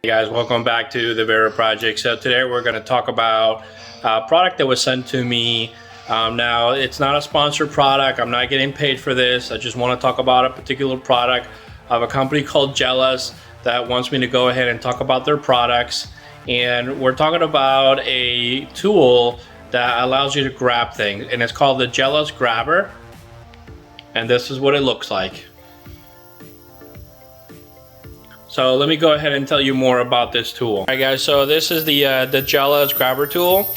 Hey guys, welcome back to the Vera Project. So today we're going to talk about a product that was sent to me. Now it's not a sponsored product. I'm not getting paid for this. I just want to talk about a particular product of a company called Jellas that wants me to go ahead and talk about their products. And we're talking about a tool that allows you to grab things, and it's called the Jellas Grabber. And this is what it looks like. So let me go ahead and tell you more about this tool. All right guys, so this is the Jellas Grabber tool,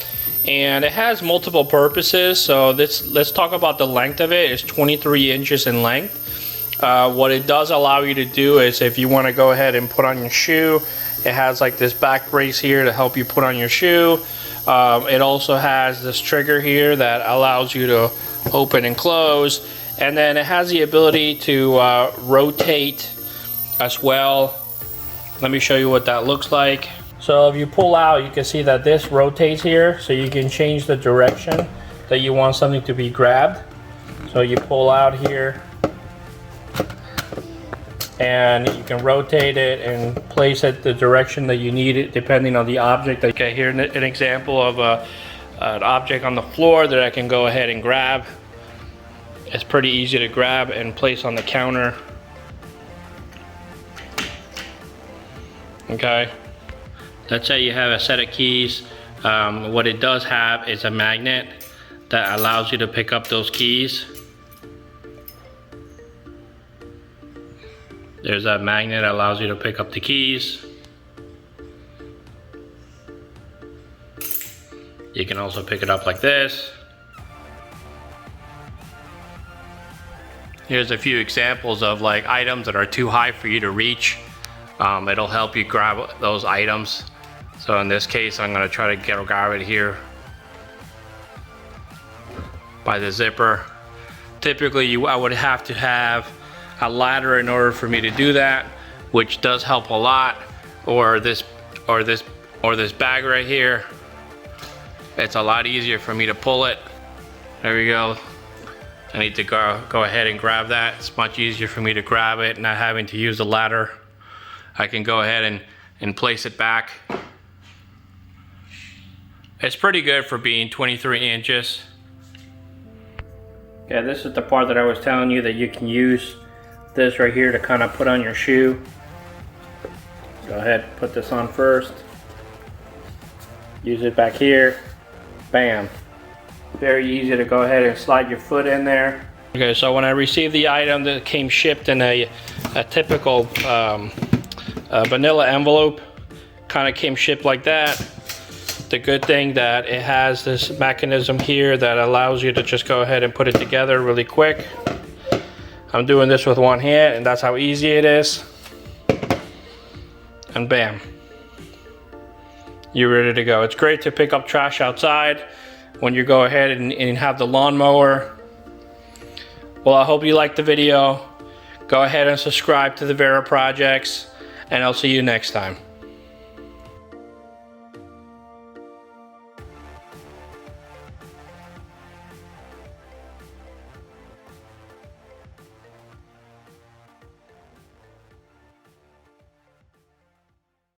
and it has multiple purposes. So let's talk about the length of it. It's 23 inches in length. What it does allow you to do is, if you want to go ahead and put on your shoe, it has like this back brace here to help you put on your shoe. It also has this trigger here that allows you to open and close, and then it has the ability to rotate as well. Let me show you what that looks like. So if you pull out, you can see that this rotates here, so you can change the direction that you want something to be grabbed. So you pull out here and you can rotate it and place it the direction that you need it depending on the object. Okay, here's an example of an object on the floor that I can go ahead and grab. It's pretty easy to grab and place on the counter. Okay, let's say you have a set of keys. What it does have is a magnet that allows you to pick up those keys. There's that magnet that allows you to pick up the keys. You can also pick it up like this. Here's a few examples of like items that are too high for you to reach. It'll help you grab those items. So in this case, I'm going to try to grab it here by the zipper. Typically, I would have to have a ladder in order for me to do that, which does help a lot. Or this bag right here. It's a lot easier for me to pull it. There we go. I need to go ahead and grab that. It's much easier for me to grab it, not having to use the ladder. I can go ahead and place it back. It's pretty good for being 23 inches. Yeah, this is the part that I was telling you that you can use this right here to kind of put on your shoe. Go ahead, put this on first. Use it back here. Bam. Very easy to go ahead and slide your foot in there. Okay, so when I received the item that came shipped in a typical vanilla envelope, kind of came shipped like that. The good thing that it has this mechanism here that allows you to just go ahead and put it together really quick. I'm doing this with one hand, and that's how easy it is. And bam, you're ready to go. It's great to pick up trash outside when you go ahead and have the lawnmower. Well, I hope you liked the video. Go ahead and subscribe to the Vera Projects, and I'll see you next time.